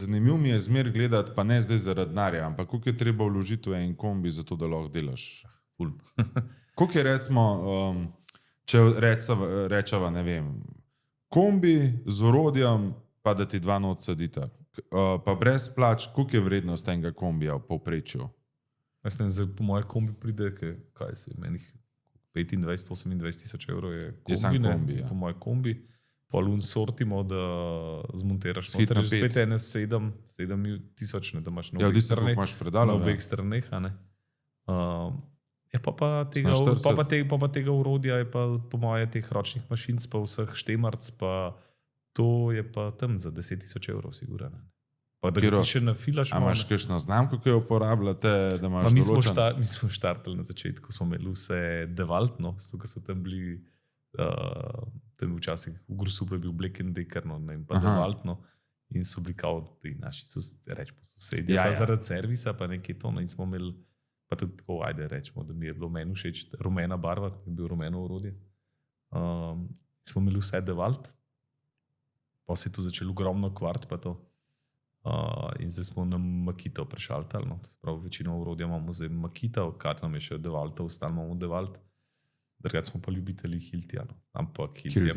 zanimivo mi je zmer gledati, pa ne zdaj zaradi denarja, ampak koliko je treba vložiti v en kombi, zato da lahko delaš. Ful. Koliko je recimo, če rečeva, ne vem, kombi z orodjem, pa da ti 2 not sedita, pa brez plač, koliko je vrednost enega kombija v povprečju? Po moje kombi pride, kaj se menih 25-28 tisoč evrov je kombi, Je sam kombi, ja. Po moje kombi. Polun sortimo, da zmontiraš Hit na noter, že pet. spet ene 7 tisoč, ne, da imaš na Ja, obeh odvisno, koliko straneh. imaš Na predalov. obeh straneh, a ne. Pa tega, 140. pa tega urodja je pa po moje teh ročnih mašinc, pa vseh štemarc, pa to je pa tam za 10 tisoč evrov sigurno. Pa da Kjero? ti še nafilaš. A imaš kakšno znamko, ki jo uporabljate, da imaš Mi določen... smo štartali na začetku, smo imeli vse Devaltno, zato ker so tam bili tam včasih v Grusupu je bil Black & Decker, no, ne, pa Devaltno, in so bili kao ti naši sosedje, Ja, pa ja. zaradi servisa, pa nekaj to, no, in smo imeli, pa tudi tako, ajde rečemo, da mi je bilo meni všeč rumena barva, ki je bil rumeno orodje. Smo imeli vse Devalt, pa se je tu začelo ogromno kvart, pa to. In zdaj smo na Makito prešaltali, no, prav večino orodja imamo zdaj Makita, kar nam je še Devalta, ostalo imamo Devalt, drugače smo pa ljubitelji Hiltija, no, ampak Hiltija